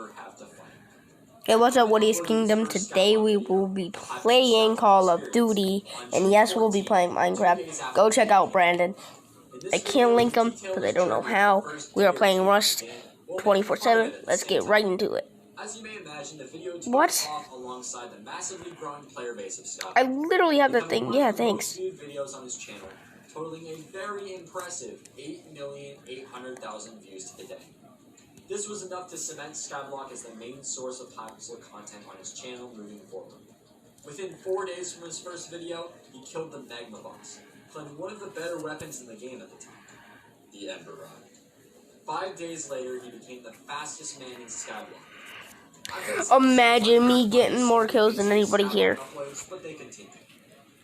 ever have to fight. Hey, what's up, Woody's Kingdom? Today we will be playing Call of Duty, and yes, we'll be playing Minecraft. Go check out Brandon. I can't link him because I don't know how. We are playing Rust 24/7. Let's get right into it. As you may imagine, the video took What? off alongside the massively growing player base of Scott. I literally have the thing. Yeah, thanks. Videos on his channel, totaling a very impressive 8,800,000 views to the day. This was enough to cement Skyblock as the main source of high-pixel content on his channel moving forward. Within 4 days from his first video, he killed the Magma Boss, claiming one of the better weapons in the game at the time, the Ember Rod. 5 days later, he became the fastest man in Skyblock. Imagine me getting more kills than anybody here. But they continued.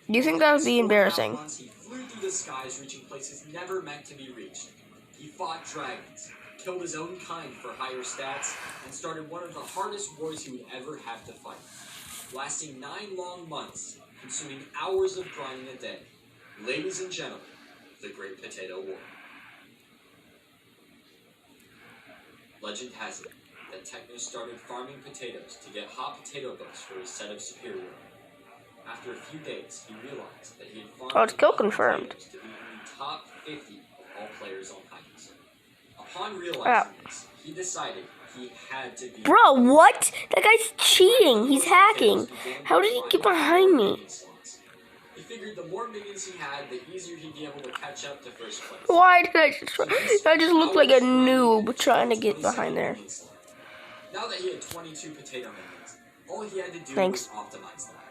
Do you think that would be embarrassing? He flew through the skies, reaching places never meant to be reached. He fought dragons, killed his own kind for higher stats, and started one of the hardest wars he would ever have to fight. Lasting 9 long months, consuming hours of grinding a day. Ladies and gentlemen, the Great Potato War. Legend has it that Techno started farming potatoes to get hot potato bugs for his set of superior. After a few days, he realized that he had farmed it's kill confirmed to be in the top 50 of all players on Heights. Upon realizing this, he decided he had to be... Bro, what? That guy's cheating. He's hacking. How did he get behind me? He figured the more minions he had, the easier he'd be able to catch up to first place. Why did I just look like a noob trying to get behind there? Now that he had 22 potato minions, all he had to do Thanks. was optimize that.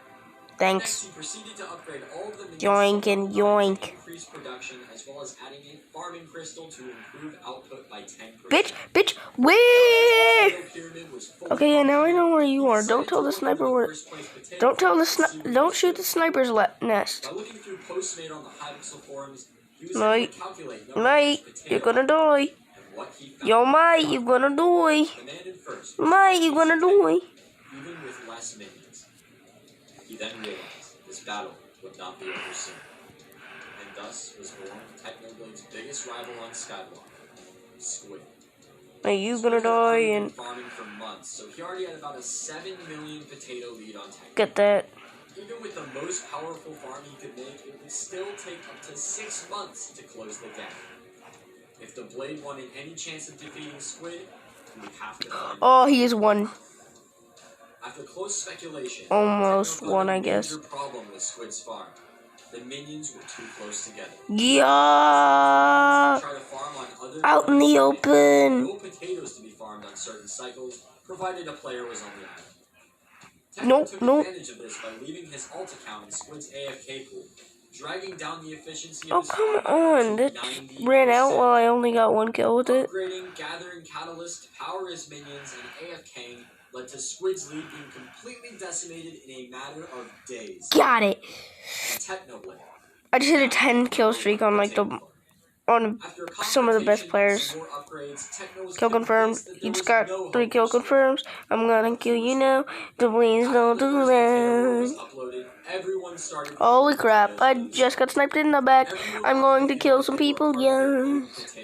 Thanks. Next, he proceeded to upgrade all of the minions Yoink and yoink. increase production, as well as adding a farming crystal to improve output by 10%. Bitch, where? Okay, yeah, now I know where you are. Don't tell the sniper where. Don't shoot the sniper's nest. By looking through posts made on the Hypixel forums, he was Mate, able to calculate mate, you're gonna die. Yo, mate, you're gonna die. Mate, you're gonna die. Even with less minions. He then realized this battle would not be over soon. And thus was born Technoblade's biggest rival on Skyblock, Squid. Are you gonna die? And farming for months, so he already had about a 7 million potato lead on Techno. get that. Even with the most powerful farm he could make, it would still take up to 6 months to close the gap. If the Blade wanted any chance of defeating Squid, he would have to farm. Oh, he is one. After close speculation, Almost one, I guess. major problem with Squid's farm. The minions were too close together. Yeah. Try to farm on other Out in the open. no potatoes to be farmed on certain cycles, provided a player was on the island. Nope, took nope. advantage of this by leaving his alt account in Squid's AFK pool, dragging down the efficiency Oh, of his come farm on. to That 90%. ran out while I only got one kill with it. Upgrading, gathering catalyst to power his minions, and AFKing led to Squid's lead being completely decimated in a matter of days. Got it. And Technoblade. I just hit a 10 kill streak on some of the best players. Kill confirmed. You just got 3 kill confirms. I'm gonna kill you now. Please don't do that. Holy crap, I just got sniped in the back. I'm going to kill some people, yes.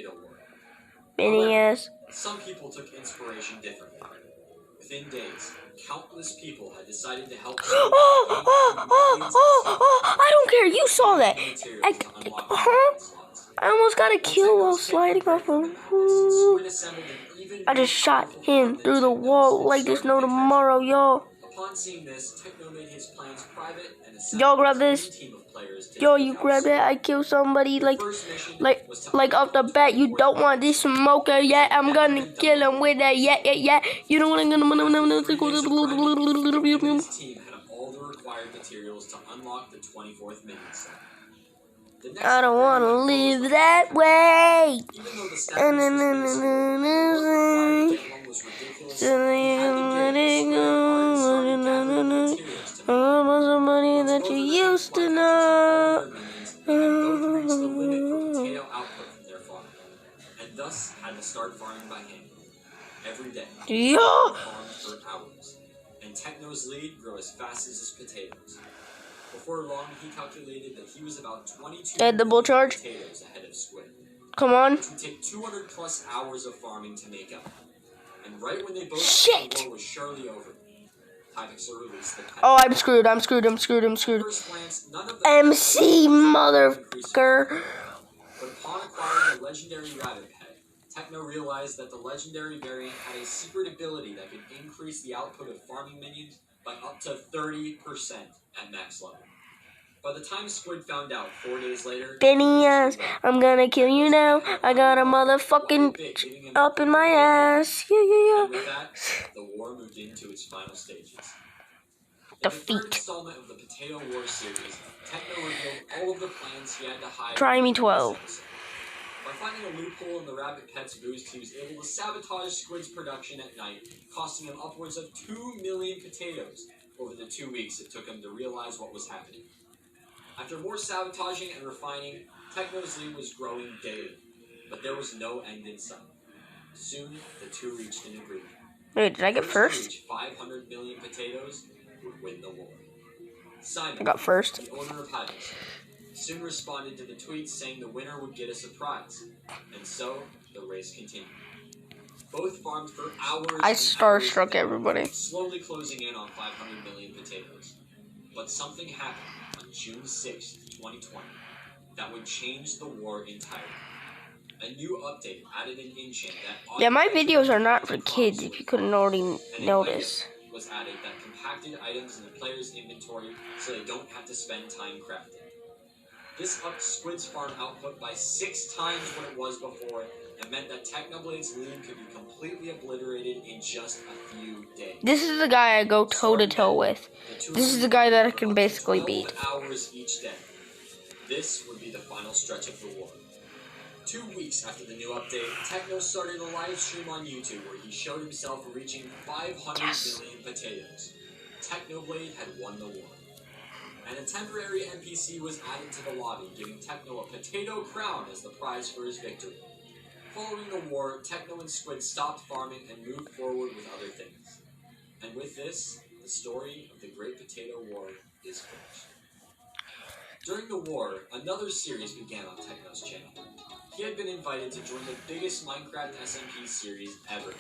Benny ass. Some people took inspiration differently. Within days, countless people had decided to help. I don't care. You saw that. I almost got a kill while sliding off a roof. I just shot him through the wall like there's no tomorrow, y'all. Upon seeing this, Techno made his plans private and y'all grab this. Yo, you grab that. I killed somebody like off the bat. You don't want this smoker yet. I'm gonna kill him with that. Yeah. You don't want to. His team had all the required materials to unlock the 24th minion set. I don't want to live that way. Even though the stat somebody that you used to know. And thus had to start farming by hand every day. Yeah. For hours. And Techno's lead grew as fast as his potatoes. Before long, he calculated that he was about 22 double charge potatoes ahead of Squid. Come on. It would take 200 plus hours of farming to make up. And right when they both thought the war was surely over, Tacticsor released the pet. Oh, I'm screwed. At first glance, none of the MC motherfucker. But upon acquiring the legendary rabbit pet, Techno realized that the legendary variant had a secret ability that could increase the output of farming minions by up to 30% at max level. By the time Squid found out 4 days later, Benny ass, I'm gonna kill you now. I got a motherfucking up in my ass. Yeah. And with that, the war moved into its final stages. In the Defeat. third installment of the Potato War series, Techno revealed all of the plans he had to hide. Try me 12. By finding a loophole in the Rabbit Pet's boost, he was able to sabotage Squid's production at night, costing him upwards of 2 million potatoes over the 2 weeks it took him to realize what was happening. After more sabotaging and refining, Techno's lead was growing daily, but there was no end in sight. Soon, the two reached an agreement. Wait, did I get first? To reach 500 million potatoes would win the war. Simon, I got first. the owner of Haggis, soon responded to the tweets saying the winner would get a surprise, and so the race continued. Both farmed for hours. I starstruck everybody. Slowly closing in on 500 million potatoes. But something happened on June 6th, 2020, that would change the war entirely. A new update added an enchant that... Yeah, my videos are not for kids, if you couldn't already notice. Was added that compacted items in the player's inventory so they don't have to spend time crafting. This upped Squid's farm output by 6 times what it was before, and meant that Technoblade's lead could be completely obliterated in just a few days. This is the guy I go toe-to-toe with. This is the guy that I can basically beat. 12 hours each day. This would be the final stretch of the war. 2 weeks after the new update, Techno started a live stream on YouTube where he showed himself reaching 500 million potatoes. Technoblade had won the war. And a temporary NPC was added to the lobby, giving Techno a potato crown as the prize for his victory. Following the war, Techno and Squid stopped farming and moved forward with other things. And with this, the story of the Great Potato War is finished. During the war, another series began on Techno's channel. He had been invited to join the biggest Minecraft SMP series ever,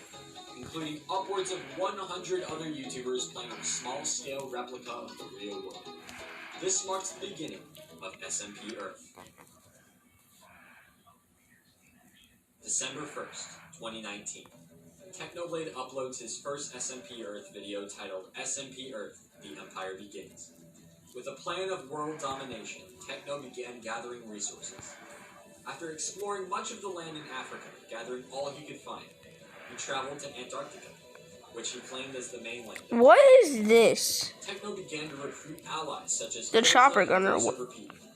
including upwards of 100 other YouTubers playing a small-scale replica of the real world. This marks the beginning of SMP Earth. December 1st, 2019. Technoblade uploads his first SMP Earth video titled SMP Earth, The Empire Begins. With a plan of world domination, Techno began gathering resources. After exploring much of the land in Africa, gathering all he could find, he traveled to Antarctica, which he claimed as the mainland. What is this? Techno began to recruit allies such as the chopper gunner.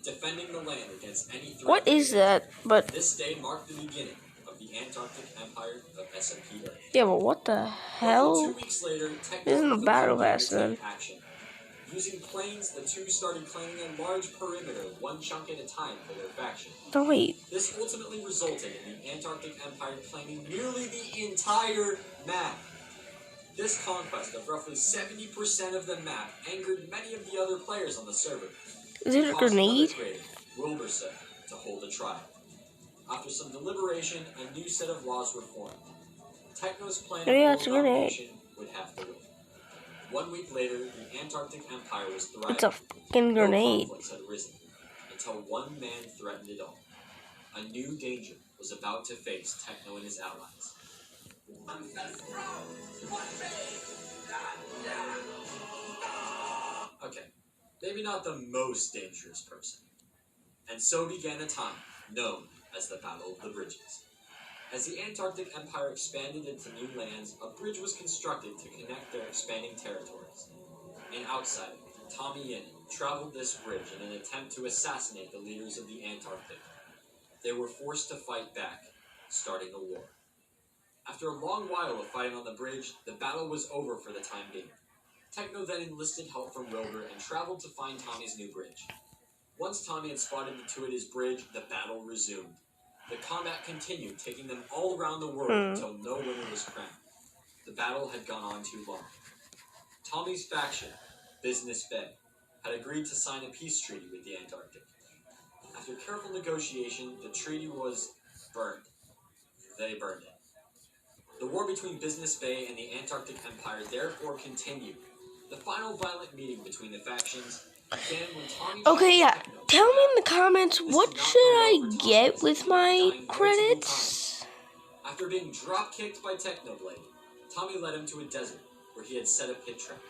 Defending the land against any threat. What is that? But this day marked the beginning of the Antarctic Empire of SMP Earth. Yeah, but what the hell? 2 weeks later, Techno isn't a battle pass then. Action. Using planes, the two started claiming a large perimeter, one chunk at a time, for their faction. No, wait. This ultimately resulted in the Antarctic Empire claiming nearly the entire map. This conquest of roughly 70% of the map angered many of the other players on the server. Is it a grenade? Wilbursa to hold a trial. After some deliberation, a new set of laws were formed. Techno's plan of domination would have to win. 1 week later, the Antarctic Empire was thriving. It's a fucking grenade. No conflicts had arisen, until one man threatened it all. A new danger was about to face Techno and his allies. Okay, maybe not the most dangerous person. And so began a time known as the Battle of the Bridges. As the Antarctic Empire expanded into new lands, a bridge was constructed to connect their expanding territories. An outsider, Tommy Yin, traveled this bridge in an attempt to assassinate the leaders of the Antarctic. They were forced to fight back, starting a war. After a long while of fighting on the bridge, the battle was over for the time being. Techno then enlisted help from Wilbur and traveled to find Tommy's new bridge. Once Tommy had spotted the two at his bridge, the battle resumed. The combat continued, taking them all around the world until no winner was crowned. The battle had gone on too long. Tommy's faction, Business Bay, had agreed to sign a peace treaty with the Antarctic. After careful negotiation, the treaty was burned. They burned it. The war between Business Bay and the Antarctic Empire therefore continued. The final violent meeting between the factions began when Tommy... Okay, yeah. Tell me in the comments, what should I get with my credits? After being drop-kicked by Technoblade, Tommy led him to a desert where he had set a pit trap.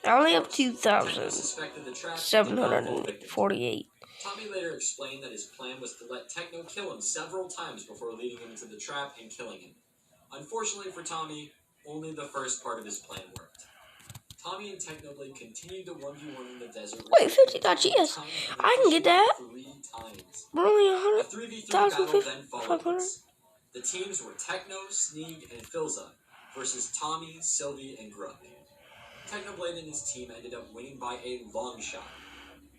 I only have 2,748. Tommy later explained that his plan was to let Techno kill him several times before leading him into the trap and killing him. Unfortunately for Tommy, only the first part of his plan worked. Tommy and Technoblade continued to 1v1 in the desert. Wait, 50.GS. I can get that. 3 times. We're only A 3v3 battle then followed. The teams were Techno, Sneeg, and Filza versus Tommy, Sylvie, and Grug. Technoblade and his team ended up winning by a long shot.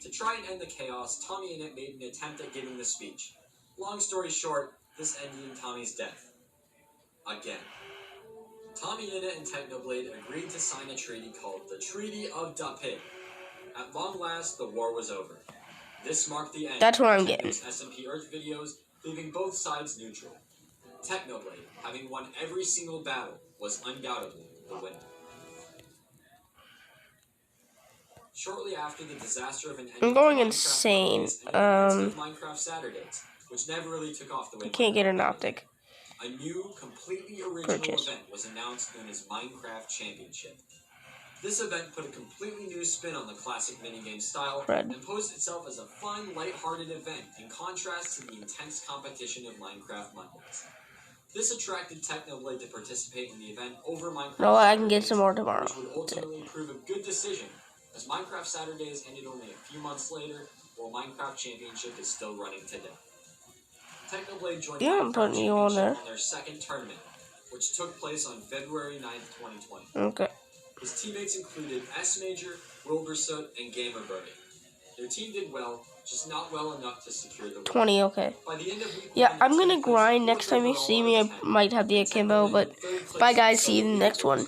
To try and end the chaos, Tommy and it made an attempt at giving the speech. Long story short, this ended in Tommy's death. Again. Tommy, Innit, and Technoblade agreed to sign a treaty called the Treaty of Da Pig. At long last, the war was over. This marked the end That's what I'm of getting. SMP Earth videos, leaving both sides neutral. Technoblade, having won every single battle, was undoubtedly the winner. Shortly after the disaster of an I'm going insane. Minecraft Saturdays, which never really took off the way. I can't get an optic. A new, completely original event was announced known as Minecraft Championship. This event put a completely new spin on the classic minigame style and posed itself as a fun, light-hearted event in contrast to the intense competition of Minecraft Mondays. This attracted Technoblade to participate in the event over Minecraft No, I can get some more tomorrow. Which would ultimately prove a good decision, as Minecraft Saturdays ended only a few months later, while Minecraft Championship is still running today. Technoblade joined Minecraft Championship on their second tournament, which took place on February 9th, 2020. Okay. His teammates included S Major, Wilbursoot, and Gamer Birdie. Their team did well, just not well enough to secure the win. 20, okay. By the end of week yeah, I'm gonna grind. Next time you see me, I might have the akimbo, but bye guys, see you in the next one.